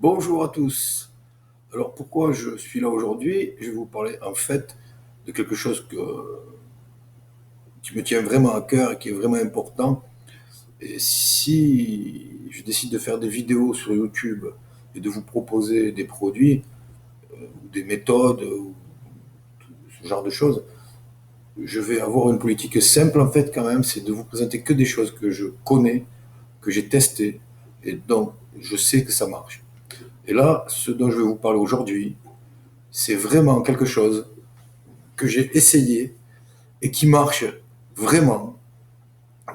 Bonjour à tous. Alors pourquoi je suis là aujourd'hui? Je vais vous parler en fait de quelque chose qui me tient vraiment à cœur et qui est vraiment important. Et si je décide de faire des vidéos sur YouTube et de vous proposer des produits ou des méthodes ou ce genre de choses, je vais avoir une politique simple en fait quand même, c'est de vous présenter que des choses que je connais, que j'ai testées et donc je sais que ça marche. Et là, ce dont je vais vous parler aujourd'hui, c'est vraiment quelque chose que j'ai essayé et qui marche vraiment.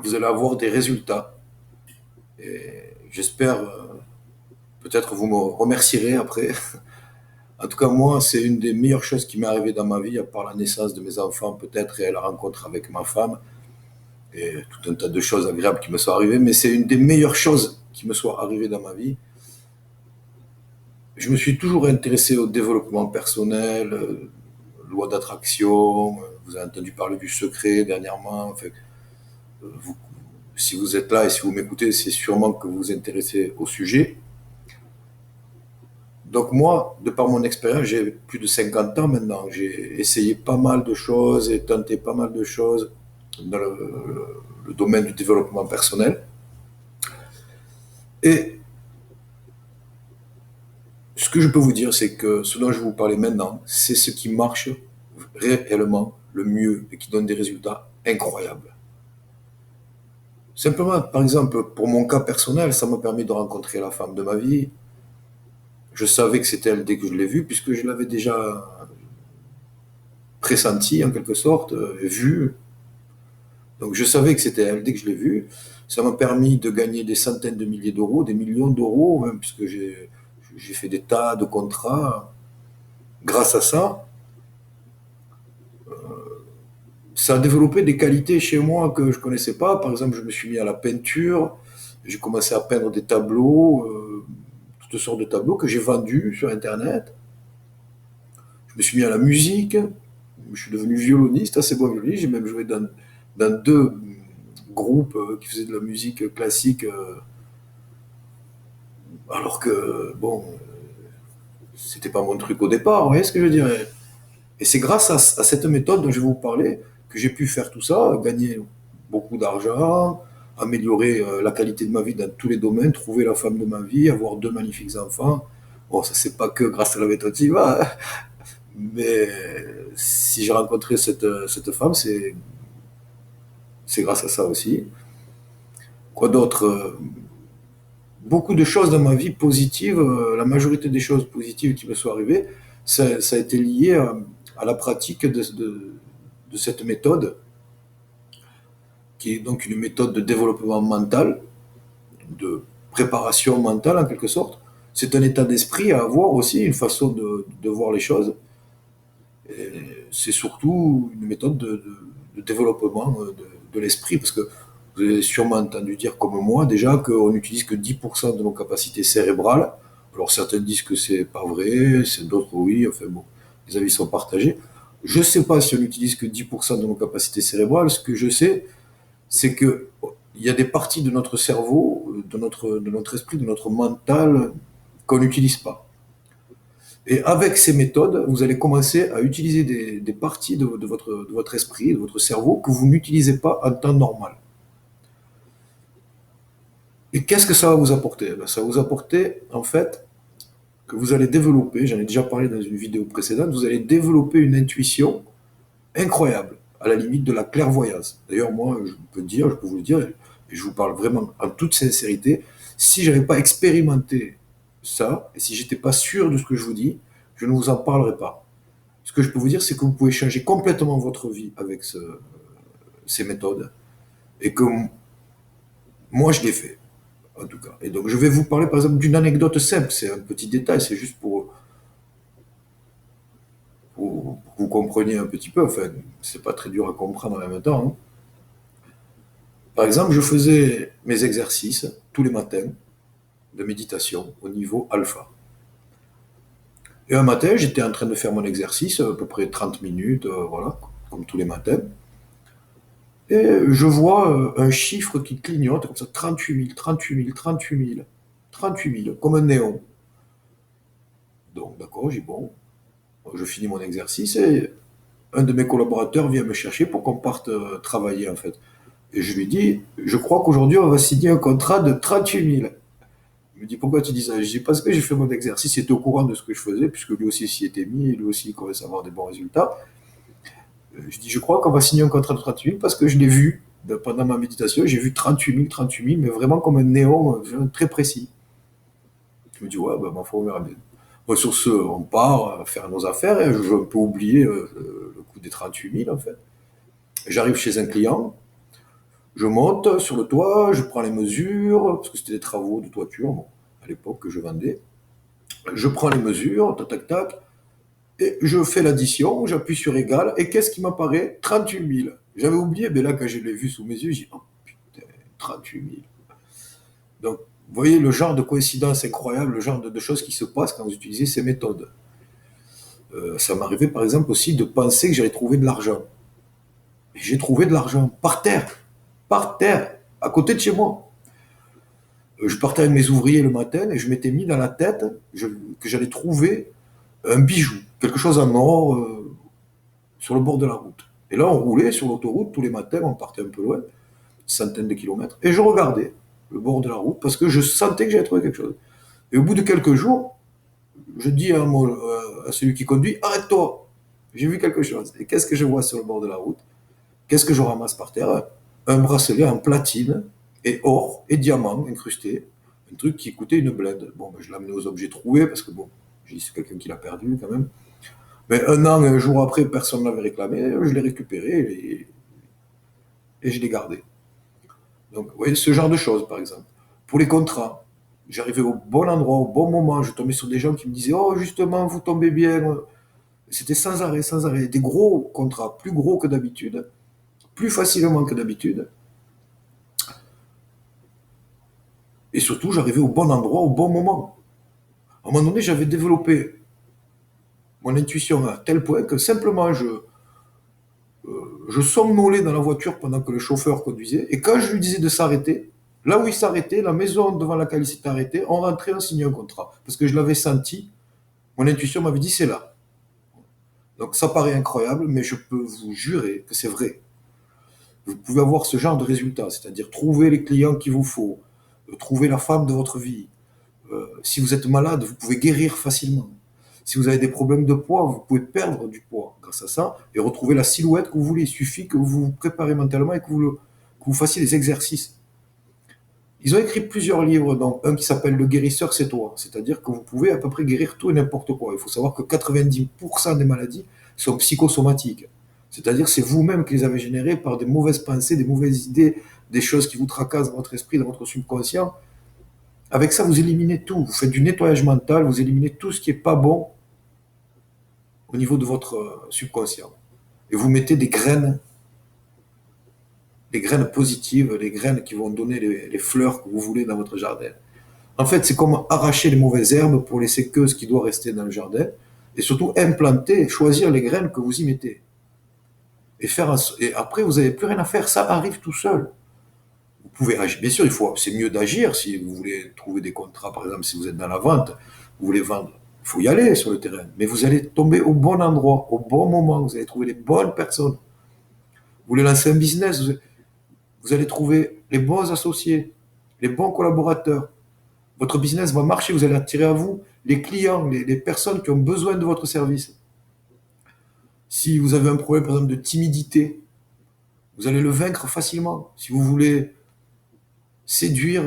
Vous allez avoir des résultats. Et j'espère, peut-être vous me remercierez après. En tout cas, moi, c'est une des meilleures choses qui m'est arrivée dans ma vie, à part la naissance de mes enfants, peut-être, et la rencontre avec ma femme, et tout un tas de choses agréables qui me sont arrivées, mais c'est une des meilleures choses qui me soit arrivée dans ma vie. Je me suis toujours intéressé au développement personnel, loi d'attraction, vous avez entendu parler du secret dernièrement, enfin, vous, si vous êtes là et si vous m'écoutez, c'est sûrement que vous vous intéressez au sujet. Donc moi, de par mon expérience, j'ai plus de 50 ans maintenant. J'ai essayé pas mal de choses et tenté pas mal de choses dans le domaine du développement personnel. Et ce que je peux vous dire, c'est que ce dont je vais vous parler maintenant, c'est ce qui marche réellement le mieux et qui donne des résultats incroyables. Simplement, par exemple, pour mon cas personnel, ça m'a permis de rencontrer la femme de ma vie. Je savais que c'était elle dès que je l'ai vue, puisque je l'avais déjà pressenti en quelque sorte, vue. Donc je savais que c'était elle dès que je l'ai vue. Ça m'a permis de gagner des centaines de milliers d'euros, des millions d'euros, même, puisque j'ai fait des tas de contrats. Grâce à ça, ça a développé des qualités chez moi que je ne connaissais pas. Par exemple, je me suis mis à la peinture, j'ai commencé à peindre des tableaux, toutes sortes de tableaux que j'ai vendus sur Internet. Je me suis mis à la musique, je suis devenu violoniste, assez bon violoniste. J'ai même joué dans deux groupes qui faisaient de la musique classique, alors que, bon, c'était pas mon truc au départ, vous voyez ce que je veux dire? Et c'est grâce à cette méthode dont je vais vous parler que j'ai pu faire tout ça, gagner beaucoup d'argent, améliorer la qualité de ma vie dans tous les domaines, trouver la femme de ma vie, avoir deux magnifiques enfants. Bon, ça c'est pas que grâce à la méthode Siva, hein, mais si j'ai rencontré cette femme, c'est grâce à ça aussi. Quoi d'autre? Beaucoup de choses dans ma vie positive, la majorité des choses positives qui me sont arrivées, ça a été lié à la pratique de cette méthode, qui est donc une méthode de développement mental, de préparation mentale en quelque sorte. C'est un état d'esprit à avoir aussi, une façon de voir les choses. C'est surtout une méthode de développement de l'esprit, parce que vous avez sûrement entendu dire comme moi déjà qu'on n'utilise que 10% de nos capacités cérébrales. Alors certains disent que c'est pas vrai, c'est d'autres oui, enfin bon, les avis sont partagés. Je ne sais pas si on n'utilise que 10% de nos capacités cérébrales. Ce que je sais, c'est que il y a des parties de notre cerveau, de notre esprit, de notre mental qu'on n'utilise pas. Et avec ces méthodes, vous allez commencer à utiliser des parties de votre esprit, de votre cerveau, que vous n'utilisez pas en temps normal. Et qu'est-ce que ça va vous apporter? Ben, ça va vous apporter, en fait, que vous allez développer, j'en ai déjà parlé dans une vidéo précédente, vous allez développer une intuition incroyable, à la limite de la clairvoyance. D'ailleurs, moi, je peux dire, je peux vous le dire, et je vous parle vraiment en toute sincérité, si je n'avais pas expérimenté ça, et si j'étais pas sûr de ce que je vous dis, je ne vous en parlerai pas. Ce que je peux vous dire, c'est que vous pouvez changer complètement votre vie avec ces méthodes, et que moi, je l'ai fait, en tout cas. Et donc, je vais vous parler, par exemple, d'une anecdote simple. C'est un petit détail, c'est juste pour que vous compreniez un petit peu. Enfin, c'est pas très dur à comprendre en même temps, hein. Par exemple, je faisais mes exercices tous les matins de méditation au niveau alpha. Et un matin, j'étais en train de faire mon exercice, à peu près 30 minutes, voilà, comme tous les matins. Et je vois un chiffre qui clignote, comme ça, 38 000, 38 000, 38 000, 38 000, comme un néon. Donc, d'accord, j'ai dit, bon, je finis mon exercice et un de mes collaborateurs vient me chercher pour qu'on parte travailler, en fait. Et je lui dis, je crois qu'aujourd'hui, on va signer un contrat de 38 000. Il me dit, pourquoi tu dis ça? Je dis, parce que j'ai fait mon exercice, il était au courant de ce que je faisais, puisque lui aussi s'y était mis, et lui aussi il commençait à avoir des bons résultats. Je dis, je crois qu'on va signer un contrat de 38 000 parce que je l'ai vu pendant ma méditation, j'ai vu 38 000, mais vraiment comme un néon très précis. Je me dis, ouais, bah, ma foi, on verra bien. Bon, sur ce, on part faire nos affaires et je veux un peu oublier le coup des 38 000 en fait. J'arrive chez un client, je monte sur le toit, je prends les mesures, parce que c'était des travaux de toiture, bon, à l'époque que je vendais. Je prends les mesures, tac, tac, tac, et je fais l'addition, j'appuie sur égal, et qu'est-ce qui m'apparaît? 38 000. J'avais oublié, mais là, quand je l'ai vu sous mes yeux, j'ai dit, oh putain, 38 000. Donc, vous voyez le genre de coïncidence incroyable, le genre de choses qui se passent quand vous utilisez ces méthodes. Ça m'arrivait par exemple aussi de penser que j'allais trouver de l'argent. Et j'ai trouvé de l'argent par terre, à côté de chez moi. Je partais avec mes ouvriers le matin et je m'étais mis dans la tête que j'allais trouver un bijou, quelque chose en or sur le bord de la route. Et là, on roulait sur l'autoroute tous les matins, on partait un peu loin, centaines de kilomètres, et je regardais le bord de la route parce que je sentais que j'allais trouver quelque chose. Et au bout de quelques jours, je dis à celui qui conduit, arrête-toi, j'ai vu quelque chose. Et qu'est-ce que je vois sur le bord de la route? Qu'est-ce que je ramasse par terre? Un bracelet en platine et or et diamant incrusté. Un truc qui coûtait une blinde. Bon, ben, je l'ai amené aux objets trouvés parce que bon, j'ai dit c'est quelqu'un qui l'a perdu quand même. Mais un an, un jour après, personne ne l'avait réclamé. Je l'ai récupéré et je l'ai gardé. Donc, vous voyez, ce genre de choses, par exemple. Pour les contrats, j'arrivais au bon endroit, au bon moment. Je tombais sur des gens qui me disaient, oh, justement, vous tombez bien. C'était sans arrêt, sans arrêt. Des gros contrats, plus gros que d'habitude, plus facilement que d'habitude. Et surtout, j'arrivais au bon endroit, au bon moment. À un moment donné, j'avais développé mon intuition à tel point que simplement je somnolais dans la voiture pendant que le chauffeur conduisait. Et quand je lui disais de s'arrêter, là où il s'arrêtait, la maison devant laquelle il s'était arrêté, on rentrait, on signait un contrat. Parce que je l'avais senti, mon intuition m'avait dit c'est là. Donc ça paraît incroyable, mais je peux vous jurer que c'est vrai. Vous pouvez avoir ce genre de résultat, c'est-à-dire trouver les clients qu'il vous faut, trouver la femme de votre vie. Si vous êtes malade, vous pouvez guérir facilement. Si vous avez des problèmes de poids, vous pouvez perdre du poids grâce à ça et retrouver la silhouette que vous voulez. Il suffit que vous vous préparez mentalement et que vous fassiez des exercices. Ils ont écrit plusieurs livres, dont un qui s'appelle Le guérisseur, c'est toi. C'est-à-dire que vous pouvez à peu près guérir tout et n'importe quoi. Il faut savoir que 90% des maladies sont psychosomatiques. C'est-à-dire c'est vous-même qui les avez générées par des mauvaises pensées, des mauvaises idées, des choses qui vous tracassent dans votre esprit, dans votre subconscient. Avec ça, vous éliminez tout. Vous faites du nettoyage mental, vous éliminez tout ce qui n'est pas bon au niveau de votre subconscient. Et vous mettez des graines positives, les graines qui vont donner les fleurs que vous voulez dans votre jardin. En fait, c'est comme arracher les mauvaises herbes pour laisser que ce qui doit rester dans le jardin. Et surtout implanter, choisir les graines que vous y mettez. Et après, vous n'avez plus rien à faire. Ça arrive tout seul. Vous pouvez agir. Bien sûr, c'est mieux d'agir si vous voulez trouver des contrats. Par exemple, si vous êtes dans la vente, vous voulez vendre, il faut y aller sur le terrain. Mais vous allez tomber au bon endroit, au bon moment. Vous allez trouver les bonnes personnes. Vous voulez lancer un business, vous allez trouver les bons associés, les bons collaborateurs. Votre business va marcher, vous allez attirer à vous les clients, les personnes qui ont besoin de votre service. Si vous avez un problème, par exemple, de timidité, vous allez le vaincre facilement. Si vous voulez séduire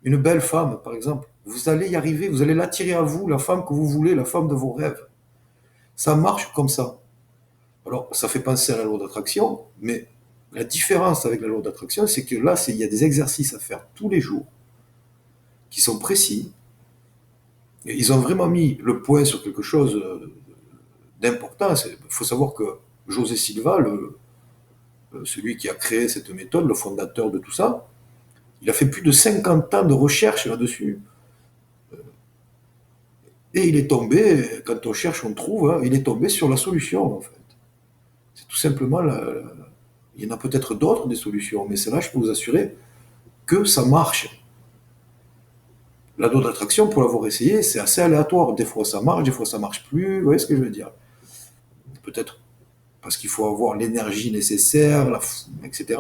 une belle femme, par exemple, vous allez y arriver, vous allez l'attirer à vous, la femme que vous voulez, la femme de vos rêves. Ça marche comme ça. Alors, ça fait penser à la loi d'attraction, mais la différence avec la loi d'attraction, c'est que là, il y a des exercices à faire tous les jours qui sont précis. Et ils ont vraiment mis le point sur quelque chose d'important. Il faut savoir que José Silva, celui qui a créé cette méthode, le fondateur de tout ça, il a fait plus de 50 ans de recherche là-dessus. Et il est tombé, quand on cherche, on trouve, hein, il est tombé sur la solution, en fait. C'est tout simplement, il y en a peut-être d'autres des solutions, mais celle-là, je peux vous assurer que ça marche. La loi d'attraction, pour l'avoir essayé, c'est assez aléatoire. Des fois ça marche, des fois ça marche plus. Vous voyez ce que je veux dire? Peut-être parce qu'il faut avoir l'énergie nécessaire, etc.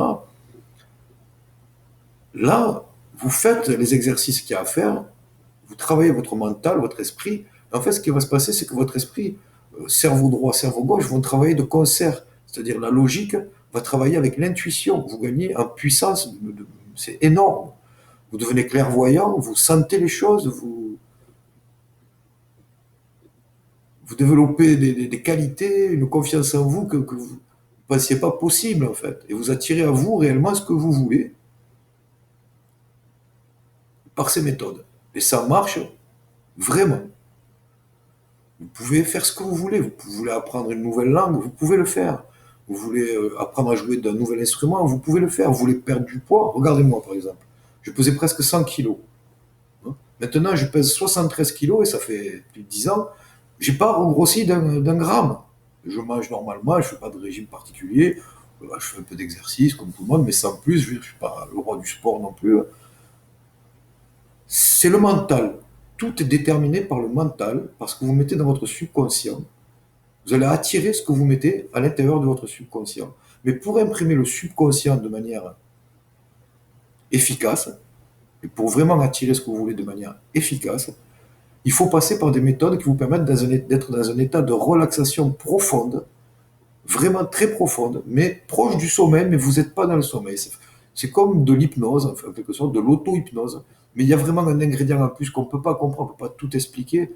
Là, vous faites les exercices qu'il y a à faire, vous travaillez votre mental, votre esprit. En fait, ce qui va se passer, c'est que votre esprit, cerveau droit, cerveau gauche, vont travailler de concert. C'est-à-dire la logique va travailler avec l'intuition. Vous gagnez en puissance, c'est énorme. Vous devenez clairvoyant, vous sentez les choses, vous développez des qualités, une confiance en vous que vous ne pensiez pas possible, en fait. Et vous attirez à vous réellement ce que vous voulez par ces méthodes. Et ça marche vraiment. Vous pouvez faire ce que vous voulez. Vous voulez apprendre une nouvelle langue, vous pouvez le faire. Vous voulez apprendre à jouer d'un nouvel instrument, vous pouvez le faire. Vous voulez perdre du poids, regardez-moi par exemple. Je pesais presque 100 kilos. Hein. Maintenant, je pèse 73 kilos et ça fait plus de 10 ans. J'ai pas regrossi d'un gramme. Je mange normalement, je fais pas de régime particulier. Je fais un peu d'exercice comme tout le monde, mais sans plus. Je ne suis pas le roi du sport non plus. C'est le mental. Tout est déterminé par le mental, parce que vous mettez dans votre subconscient. Vous allez attirer ce que vous mettez à l'intérieur de votre subconscient. Mais pour imprimer le subconscient de manière efficace, et pour vraiment attirer ce que vous voulez de manière efficace, il faut passer par des méthodes qui vous permettent d'être dans un état de relaxation profonde, vraiment très profonde, mais proche du sommeil, mais vous n'êtes pas dans le sommeil. C'est comme de l'hypnose, enfin, en quelque sorte, de l'auto-hypnose. Mais il y a vraiment un ingrédient en plus qu'on ne peut pas comprendre, on ne peut pas tout expliquer.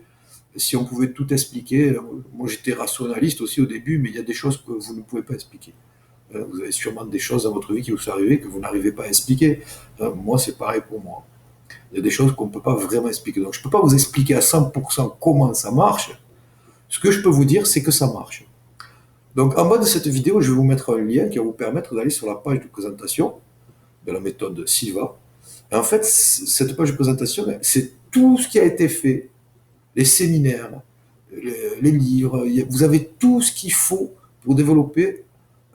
Si on pouvait tout expliquer, moi j'étais rationaliste aussi au début, mais il y a des choses que vous ne pouvez pas expliquer. Vous avez sûrement des choses dans votre vie qui vous sont arrivées que vous n'arrivez pas à expliquer. Moi, c'est pareil pour moi. Il y a des choses qu'on ne peut pas vraiment expliquer. Donc, je ne peux pas vous expliquer à 100% comment ça marche. Ce que je peux vous dire, c'est que ça marche. Donc, en bas de cette vidéo, je vais vous mettre un lien qui va vous permettre d'aller sur la page de présentation de la méthode Silva. Et en fait, cette page de présentation, c'est tout ce qui a été fait, les séminaires, les livres. Vous avez tout ce qu'il faut pour développer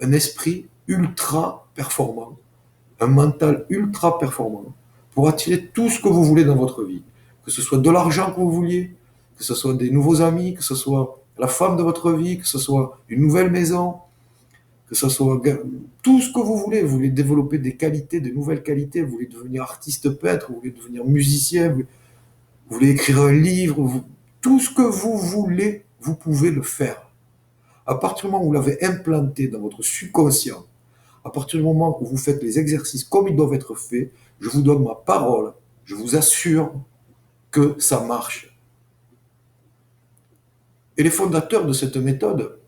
un esprit ultra performant, un mental ultra performant, pour attirer tout ce que vous voulez dans votre vie. Que ce soit de l'argent que vous vouliez, que ce soit des nouveaux amis, que ce soit la femme de votre vie, que ce soit une nouvelle maison, que ce soit tout ce que vous voulez développer des qualités, de nouvelles qualités, vous voulez devenir artiste peintre, vous voulez devenir musicien, vous voulez écrire un livre, tout ce que vous voulez, vous pouvez le faire. À partir du moment où vous l'avez implanté dans votre subconscient, à partir du moment où vous faites les exercices comme ils doivent être faits, je vous donne ma parole, je vous assure que ça marche. Et les fondateurs de cette méthode,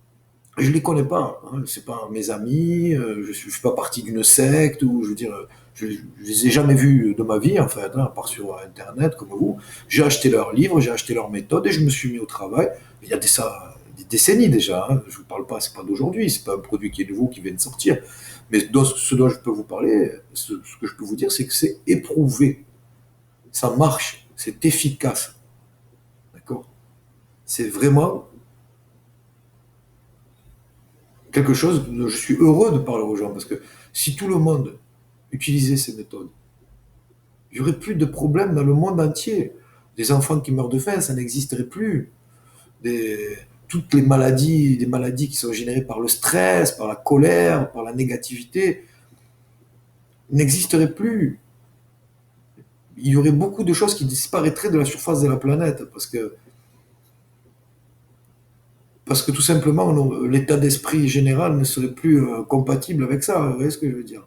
je ne les connais pas, hein, ce pas mes amis, je ne suis pas partie d'une secte, ou je veux dire, je ne les ai jamais vus de ma vie, en fait, hein, à part sur Internet, comme vous. J'ai acheté leurs livres, j'ai acheté leurs méthodes, et je me suis mis au travail. Il y a des décennies déjà, hein, je ne vous parle pas, c'est pas d'aujourd'hui, c'est pas un produit qui est nouveau, qui vient de sortir. Mais ce dont je peux vous parler, ce que je peux vous dire, c'est que c'est éprouvé. Ça marche, c'est efficace. D'accord? C'est vraiment quelque chose dont je suis heureux de parler aux gens, parce que si tout le monde utilisait ces méthodes, il n'y aurait plus de problèmes dans le monde entier. Des enfants qui meurent de faim, ça n'existerait plus. Toutes les maladies, des maladies qui sont générées par le stress, par la colère, par la négativité, n'existeraient plus. Il y aurait beaucoup de choses qui disparaîtraient de la surface de la planète, parce que tout simplement, l'état d'esprit général ne serait plus compatible avec ça. Vous voyez ce que je veux dire?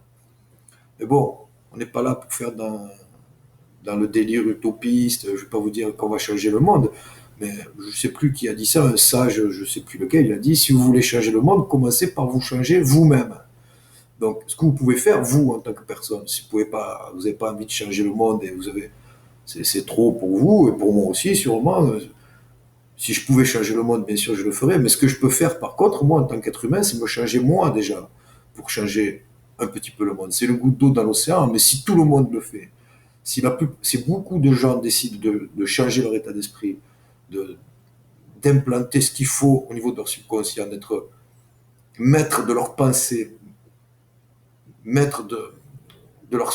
Mais bon, on n'est pas là pour faire dans le délire utopiste. Je ne vais pas vous dire qu'on va changer le monde, mais je ne sais plus qui a dit ça, un sage, je ne sais plus lequel, il a dit, si vous voulez changer le monde, commencez par vous changer vous-même. Donc, ce que vous pouvez faire, vous, en tant que personne, si vous n'avez pas envie de changer le monde et c'est trop pour vous, et pour moi aussi, sûrement. Si je pouvais changer le monde, bien sûr, je le ferais. Mais ce que je peux faire, par contre, moi, en tant qu'être humain, c'est me changer moi déjà, pour changer un petit peu le monde. C'est le goutte d'eau dans l'océan, mais si tout le monde le fait, si beaucoup de gens décident de changer leur état d'esprit, de, d'implanter ce qu'il faut au niveau de leur subconscient, d'être maître de leurs pensées, maître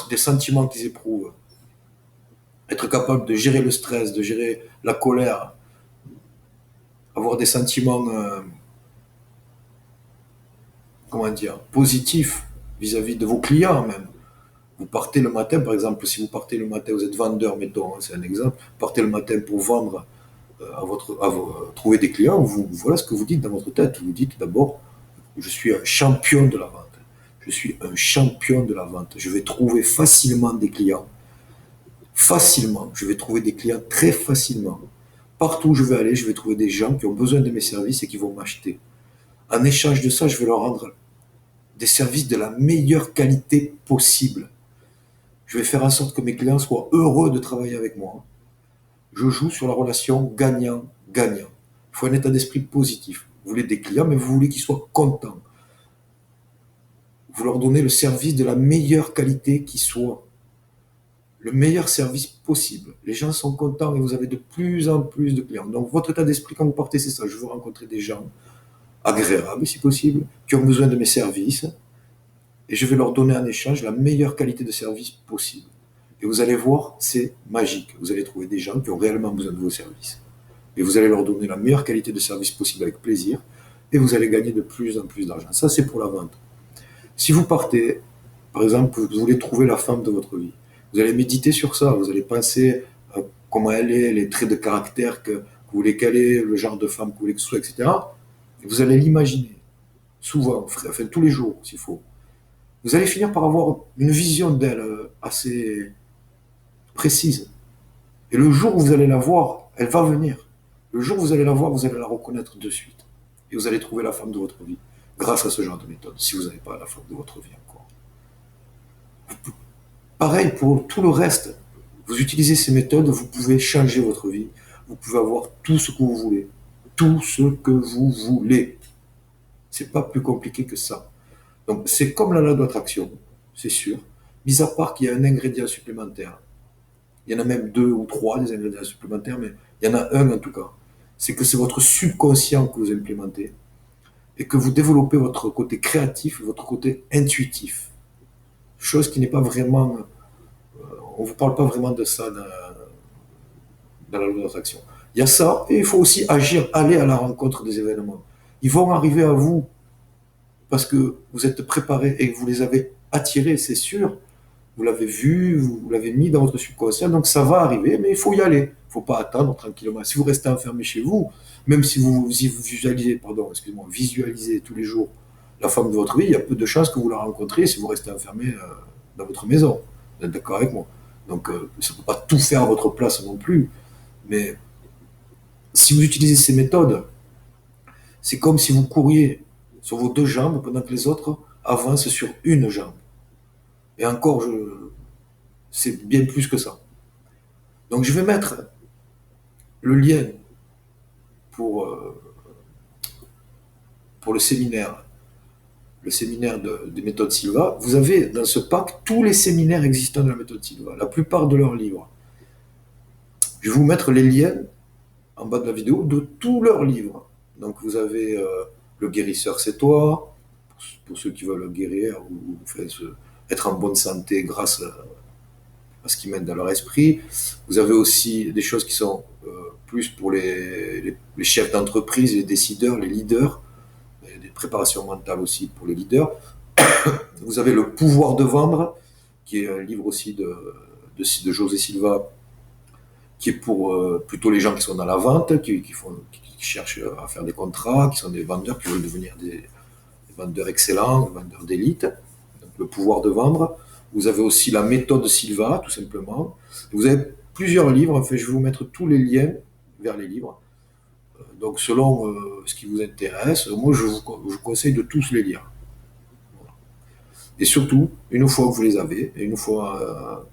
des sentiments qu'ils éprouvent, être capable de gérer le stress, de gérer la colère, avoir des sentiments, comment dire, positifs vis-à-vis de vos clients même. Vous partez le matin, par exemple, si vous partez le matin, vous êtes vendeur, mettons, hein, c'est un exemple, partez le matin pour vendre, trouver des clients, voilà ce que vous dites dans votre tête. Vous dites d'abord, je suis un champion de la vente. Je suis un champion de la vente. Je vais trouver facilement des clients. Facilement. Je vais trouver des clients très facilement. Partout où je vais aller, je vais trouver des gens qui ont besoin de mes services et qui vont m'acheter. En échange de ça, je vais leur rendre des services de la meilleure qualité possible. Je vais faire en sorte que mes clients soient heureux de travailler avec moi. Je joue sur la relation gagnant-gagnant. Il faut un état d'esprit positif. Vous voulez des clients, mais vous voulez qu'ils soient contents. Vous leur donnez le service de la meilleure qualité qui soit. Le meilleur service possible. Les gens sont contents et vous avez de plus en plus de clients. Donc votre état d'esprit quand vous partez, c'est ça. Je veux rencontrer des gens agréables, si possible, qui ont besoin de mes services, et je vais leur donner en échange la meilleure qualité de service possible. Et vous allez voir, c'est magique. Vous allez trouver des gens qui ont réellement besoin de vos services. Et vous allez leur donner la meilleure qualité de service possible avec plaisir, et vous allez gagner de plus en plus d'argent. Ça, c'est pour la vente. Si vous partez, par exemple, vous voulez trouver la femme de votre vie, vous allez méditer sur ça, vous allez penser comment elle est, les traits de caractère que vous voulez qu'elle ait, le genre de femme que vous voulez que ce soit, etc. Et vous allez l'imaginer, souvent, enfin tous les jours, s'il faut. Vous allez finir par avoir une vision d'elle assez précise. Et le jour où vous allez la voir, elle va venir. Le jour où vous allez la voir, vous allez la reconnaître de suite. Et vous allez trouver la femme de votre vie grâce à ce genre de méthode, si vous n'avez pas la femme de votre vie encore. Pareil pour tout le reste. Vous utilisez ces méthodes, vous pouvez changer votre vie. Vous pouvez avoir tout ce que vous voulez. Tout ce que vous voulez. C'est pas plus compliqué que ça. Donc c'est comme la loi d'attraction, c'est sûr. Mis à part qu'il y a un ingrédient supplémentaire. Il y en a même deux ou trois des ingrédients supplémentaires, mais il y en a un en tout cas. C'est que c'est votre subconscient que vous implémentez et que vous développez votre côté créatif, votre côté intuitif. Chose qui n'est pas vraiment. On ne vous parle pas vraiment de ça dans la loi d'attraction. Il y a ça, et il faut aussi agir, aller à la rencontre des événements. Ils vont arriver à vous parce que vous êtes préparé et que vous les avez attirés, c'est sûr. Vous l'avez vu, vous l'avez mis dans votre subconscient, donc ça va arriver, mais il faut y aller. Il ne faut pas attendre tranquillement. Si vous restez enfermé chez vous, même si vous visualisez, visualisez tous les jours la femme de votre vie, il y a peu de chances que vous la rencontriez si vous restez enfermé dans votre maison. Vous êtes d'accord avec moi? Donc ça ne peut pas tout faire à votre place non plus, mais si vous utilisez ces méthodes, c'est comme si vous couriez sur vos deux jambes pendant que les autres avancent sur une jambe. Et encore, c'est bien plus que ça. Donc je vais mettre le lien pour, euh, pour le séminaire des méthodes Silva. Vous avez dans ce pack tous les séminaires existants de la méthode Silva, la plupart de leurs livres. Je vais vous mettre les liens en bas de la vidéo de tous leurs livres. Donc vous avez Le guérisseur, c'est toi, pour ceux qui veulent guérir ou être en bonne santé grâce à ce qui mène dans leur esprit. Vous avez aussi des choses qui sont plus pour les chefs d'entreprise, les décideurs, les leaders, des préparations mentales aussi pour les leaders. Vous avez Le pouvoir de vendre, qui est un livre aussi de José Silva, qui est pour plutôt les gens qui sont dans la vente, qui cherchent à faire des contrats, qui sont des vendeurs, qui veulent devenir des vendeurs excellents, des vendeurs d'élite. Donc, Le pouvoir de vendre. Vous avez aussi la méthode Silva, tout simplement. Vous avez plusieurs livres. En fait, je vais vous mettre tous les liens vers les livres. Donc, selon ce qui vous intéresse, moi, je vous conseille de tous les lire. Et surtout, une fois que vous les avez, et une fois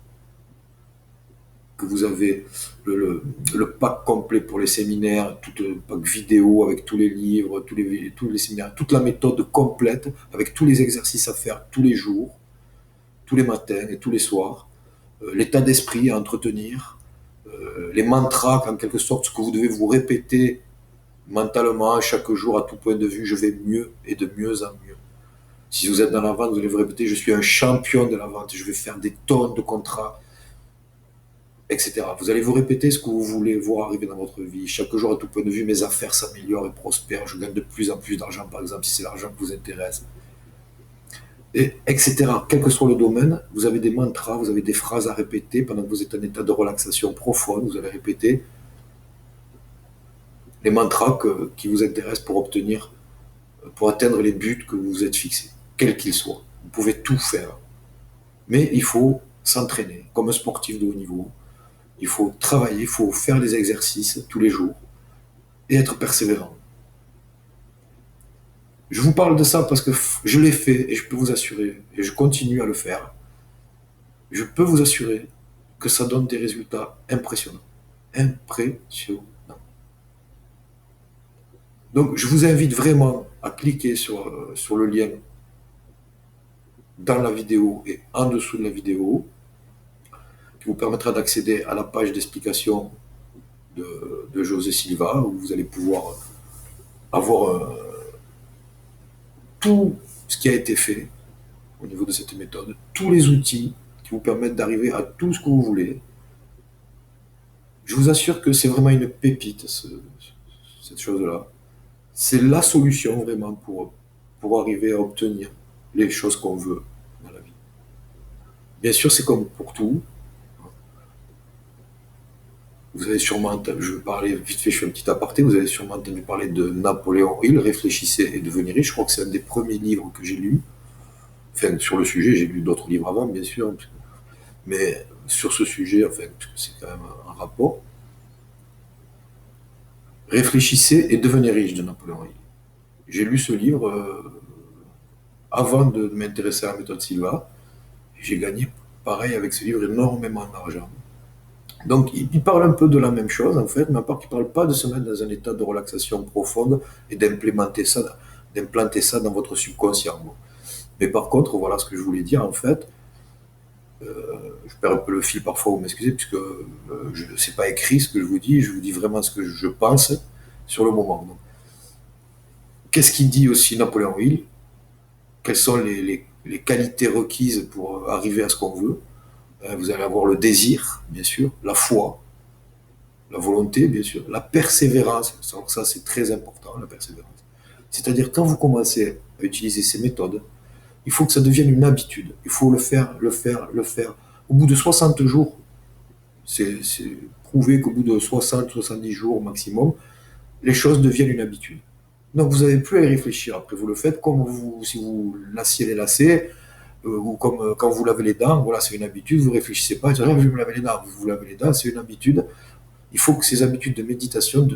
que vous avez le pack complet pour les séminaires, tout le pack vidéo avec tous les livres, tous les séminaires, toute la méthode complète, avec tous les exercices à faire tous les jours, tous les matins et tous les soirs, l'état d'esprit à entretenir, les mantras, en quelque sorte, ce que vous devez vous répéter mentalement chaque jour à tout point de vue, je vais mieux et de mieux en mieux. Si vous êtes dans la vente, vous allez vous répéter, je suis un champion de la vente, je vais faire des tonnes de contrats. etc. Vous allez vous répéter ce que vous voulez voir arriver dans votre vie. Chaque jour, à tout point de vue, mes affaires s'améliorent et prospèrent. Je gagne de plus en plus d'argent, par exemple, si c'est l'argent qui vous intéresse, et etc. Quel que soit le domaine, vous avez des mantras, vous avez des phrases à répéter pendant que vous êtes en état de relaxation profonde. Vous allez répéter les mantras qui vous intéressent pour obtenir, pour atteindre les buts que vous vous êtes fixés, quels qu'ils soient. Vous pouvez tout faire, mais il faut s'entraîner comme un sportif de haut niveau. Il faut travailler, il faut faire les exercices tous les jours et être persévérant. Je vous parle de ça parce que je l'ai fait et je peux vous assurer, et je continue à le faire, je peux vous assurer que ça donne des résultats impressionnants. Impressionnants. Donc je vous invite vraiment à cliquer sur le lien dans la vidéo et en dessous de la vidéo, qui vous permettra d'accéder à la page d'explication de José Silva, où vous allez pouvoir avoir tout ce qui a été fait au niveau de cette méthode, tous les outils qui vous permettent d'arriver à tout ce que vous voulez. Je vous assure que c'est vraiment une pépite, cette chose-là. C'est la solution vraiment pour arriver à obtenir les choses qu'on veut dans la vie. Bien sûr, c'est comme pour tout. Vous avez sûrement, je vais parler vite fait, je fais un petit aparté, vous avez sûrement entendu parler de Napoléon Hill, Réfléchissez et devenez riche. Je crois que c'est un des premiers livres que j'ai lu. Enfin, sur le sujet, j'ai lu d'autres livres avant, bien sûr, mais sur ce sujet, enfin, parce que c'est quand même un rapport. Réfléchissez et devenez riche de Napoléon Hill. J'ai lu ce livre avant de m'intéresser à la méthode Silva. J'ai gagné, pareil, avec ce livre, énormément d'argent. Donc, il parle un peu de la même chose, en fait, mais à part qu'il ne parle pas de se mettre dans un état de relaxation profonde et d'implanter ça dans votre subconscient. Mais par contre, voilà ce que je voulais dire, en fait. Je perds un peu le fil parfois, vous m'excusez, puisque ce n'est pas écrit ce que je vous dis vraiment ce que je pense sur le moment. Donc, qu'est-ce qu'il dit aussi Napoléon Hill? Quelles sont les qualités requises pour arriver à ce qu'on veut? Vous allez avoir le désir, bien sûr, la foi, la volonté, bien sûr, la persévérance. Ça, c'est très important, la persévérance. C'est-à-dire, quand vous commencez à utiliser ces méthodes, il faut que ça devienne une habitude. Il faut le faire, le faire, le faire. Au bout de 60 jours, c'est prouvé qu'au bout de 60-70 jours au maximum, les choses deviennent une habitude. Donc vous n'avez plus à y réfléchir. Après, vous le faites comme si vous lassiez les lacets, ou comme quand vous lavez les dents. Voilà, c'est une habitude. Vous ne réfléchissez pas. Je vais me laver les dents. Vous vous lavez les dents, c'est une habitude. Il faut que ces habitudes de méditation,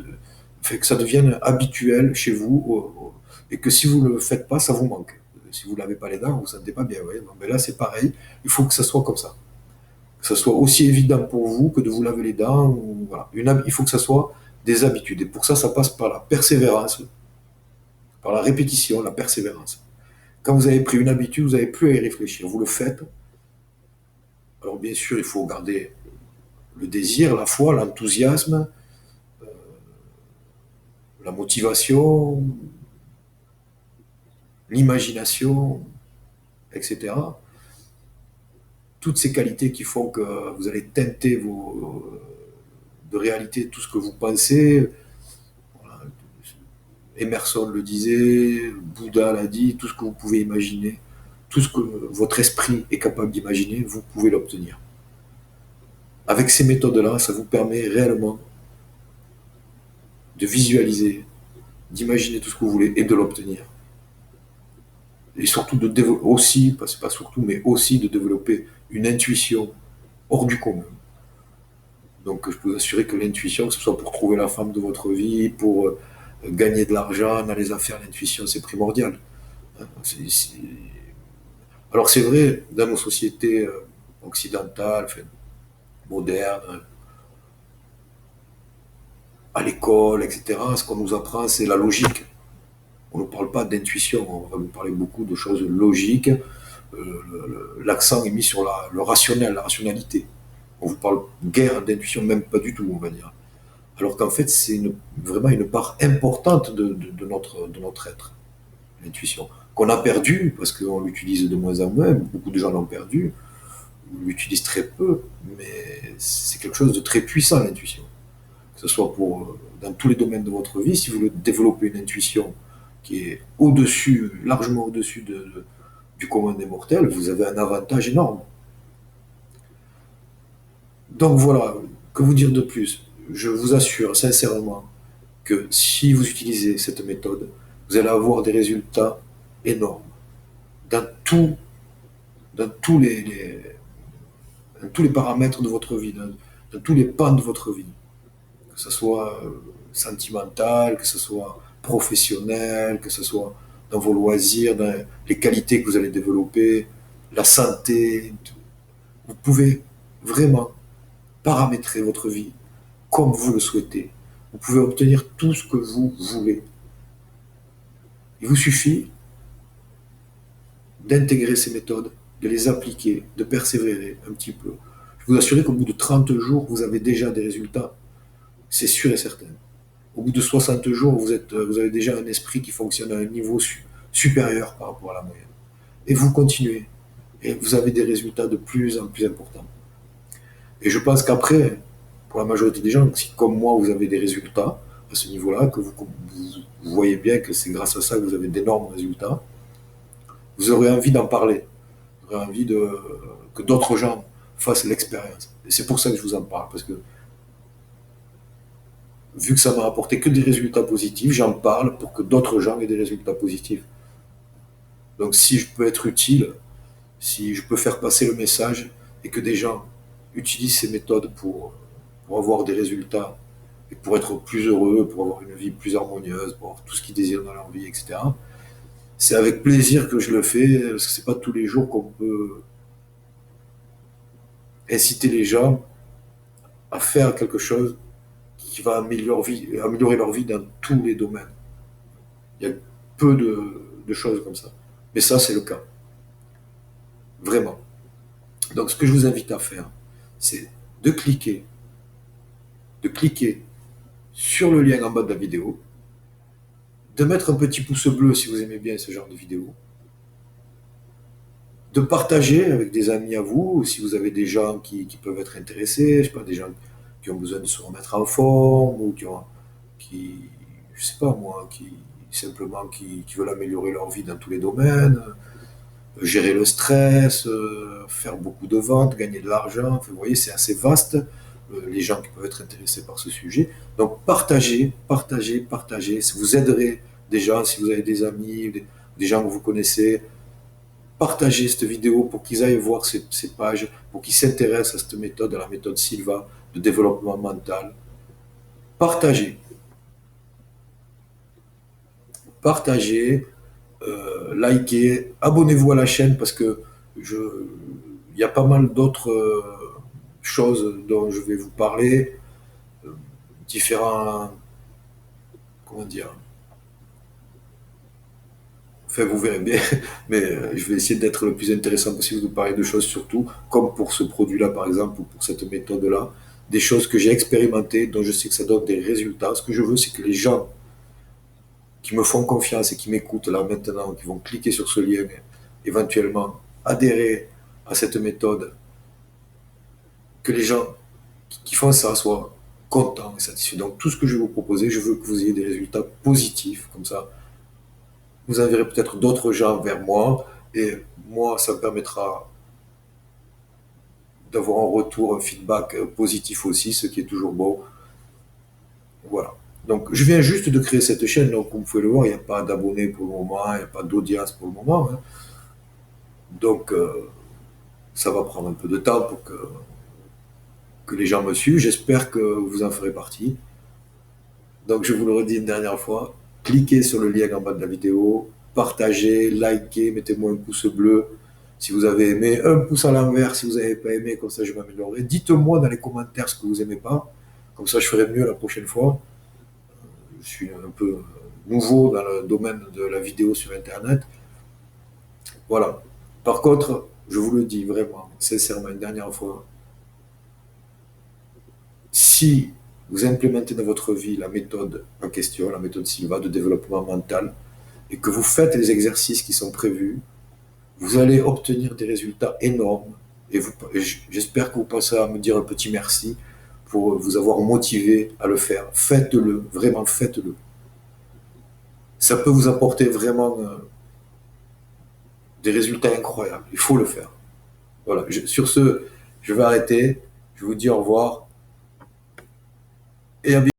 que ça devienne habituel chez vous, et que si vous ne le faites pas, ça vous manque. Si vous ne lavez pas les dents, vous ne vous sentez pas bien. Ouais. Mais là, c'est pareil. Il faut que ça soit comme ça. Que ça soit aussi évident pour vous que de vous laver les dents. Voilà. Il faut que ça soit des habitudes. Et pour ça, ça passe par la persévérance, par la répétition, la persévérance. Quand vous avez pris une habitude, vous n'avez plus à y réfléchir. Vous le faites. Alors bien sûr, il faut garder le désir, la foi, l'enthousiasme, la motivation, l'imagination, etc. Toutes ces qualités qui font que vous allez teinter de réalité tout ce que vous pensez. Voilà. Emerson le disait, Bouddha l'a dit, tout ce que vous pouvez imaginer, tout ce que votre esprit est capable d'imaginer, vous pouvez l'obtenir. Avec ces méthodes-là, ça vous permet réellement de visualiser, d'imaginer tout ce que vous voulez et de l'obtenir. Et surtout de développer aussi, pas surtout, mais aussi de développer une intuition hors du commun. Donc je peux vous assurer que l'intuition, que ce soit pour trouver la femme de votre vie, pour gagner de l'argent dans les affaires, l'intuition c'est primordial. Alors c'est vrai, dans nos sociétés occidentales, enfin, modernes, à l'école, etc., ce qu'on nous apprend, c'est la logique. On ne parle pas d'intuition, on va nous parler beaucoup de choses logiques. L'accent est mis sur le rationnel, la rationalité. On vous parle guère d'intuition, même pas du tout, on va dire. Alors qu'en fait, c'est vraiment une part importante de notre être, l'intuition. Qu'on a perdu, parce qu'on l'utilise de moins en moins, beaucoup de gens l'ont perdu. l'utilisent très peu, mais c'est quelque chose de très puissant, l'intuition. Que ce soit dans tous les domaines de votre vie, si vous développez une intuition qui est au-dessus, largement au-dessus du commun des mortels, vous avez un avantage énorme. Donc voilà, que vous dire de plus? Je vous assure sincèrement que si vous utilisez cette méthode, vous allez avoir des résultats énormes dans, tout, dans, tous, dans tous les paramètres de votre vie, dans tous les pans de votre vie, que ce soit sentimental, que ce soit professionnel, que ce soit dans vos loisirs, dans les qualités que vous allez développer, la santé. Vous pouvez vraiment paramétrer votre vie comme vous le souhaitez. Vous pouvez obtenir tout ce que vous voulez. Il vous suffit d'intégrer ces méthodes, de les appliquer, de persévérer un petit peu. Je vous assure qu'au bout de 30 jours, vous avez déjà des résultats. C'est sûr et certain. Au bout de 60 jours, vous avez déjà un esprit qui fonctionne à un niveau supérieur par rapport à la moyenne. Et vous continuez. Et vous avez des résultats de plus en plus importants. Et je pense qu'après, pour la majorité des gens, si comme moi, vous avez des résultats à ce niveau-là, que vous voyez bien que c'est grâce à ça que vous avez d'énormes résultats, vous aurez envie d'en parler. Vous aurez envie que d'autres gens fassent l'expérience. Et c'est pour ça que je vous en parle, parce que vu que ça m'a apporté que des résultats positifs, j'en parle pour que d'autres gens aient des résultats positifs. Donc si je peux être utile, si je peux faire passer le message et que des gens utilisent ces méthodes pour avoir des résultats et pour être plus heureux, pour avoir une vie plus harmonieuse, pour avoir tout ce qu'ils désirent dans leur vie, etc. C'est avec plaisir que je le fais, parce que c'est pas tous les jours qu'on peut inciter les gens à faire quelque chose qui va améliorer leur vie dans tous les domaines. Il y a peu de choses comme ça. Mais ça, c'est le cas. Vraiment. Donc, ce que je vous invite à faire, c'est de cliquer, de cliquer sur le lien en bas de la vidéo, de mettre un petit pouce bleu si vous aimez bien ce genre de vidéo, de partager avec des amis à vous, si vous avez des gens qui peuvent être intéressés, je sais pas, des gens qui ont besoin de se remettre en forme, ou je sais pas moi, qui veulent améliorer leur vie dans tous les domaines, gérer le stress, faire beaucoup de ventes, gagner de l'argent. Enfin, vous voyez, c'est assez vaste, les gens qui peuvent être intéressés par ce sujet. Donc partagez, partagez, partagez. Vous aiderez des gens, si vous avez des amis, des gens que vous connaissez. Partagez cette vidéo pour qu'ils aillent voir ces pages, pour qu'ils s'intéressent à cette méthode, à la méthode Silva de développement mental. Partagez. Partagez, likez, abonnez-vous à la chaîne parce que il y a pas mal d'autres choses dont je vais vous parler, différents, comment dire, enfin vous verrez bien, mais je vais essayer d'être le plus intéressant possible, de parler de choses surtout, comme pour ce produit-là par exemple, ou pour cette méthode-là, des choses que j'ai expérimentées, dont je sais que ça donne des résultats. Ce que je veux, c'est que les gens qui me font confiance et qui m'écoutent là maintenant, qui vont cliquer sur ce lien, éventuellement adhérer à cette méthode, que les gens qui font ça soient contents et satisfaits. Donc tout ce que je vais vous proposer, je veux que vous ayez des résultats positifs, comme ça vous enverrez peut-être d'autres gens vers moi, et moi ça me permettra d'avoir un retour, un feedback positif aussi, ce qui est toujours bon. Voilà. Donc je viens juste de créer cette chaîne, donc comme vous pouvez le voir, il n'y a pas d'abonnés pour le moment, il n'y a pas d'audience pour le moment, hein. Donc ça va prendre un peu de temps pour que les gens me suivent. J'espère que vous en ferez partie. Donc je vous le redis une dernière fois, cliquez sur le lien en bas de la vidéo, partagez, likez, mettez-moi un pouce bleu si vous avez aimé, un pouce à l'envers si vous n'avez pas aimé, comme ça je m'améliorerai. Dites-moi dans les commentaires ce que vous n'aimez pas, comme ça je ferai mieux la prochaine fois. Je suis un peu nouveau dans le domaine de la vidéo sur Internet. Voilà. Par contre, je vous le dis vraiment, sincèrement, une dernière fois, si vous implémentez dans votre vie la méthode en question, la méthode Silva de développement mental, et que vous faites les exercices qui sont prévus, vous allez obtenir des résultats énormes j'espère que vous pensez à me dire un petit merci pour vous avoir motivé à le faire. Faites-le, vraiment faites-le. Ça peut vous apporter vraiment des résultats incroyables. Il faut le faire. Voilà. Sur ce, je vais arrêter. Je vous dis au revoir et à bientôt.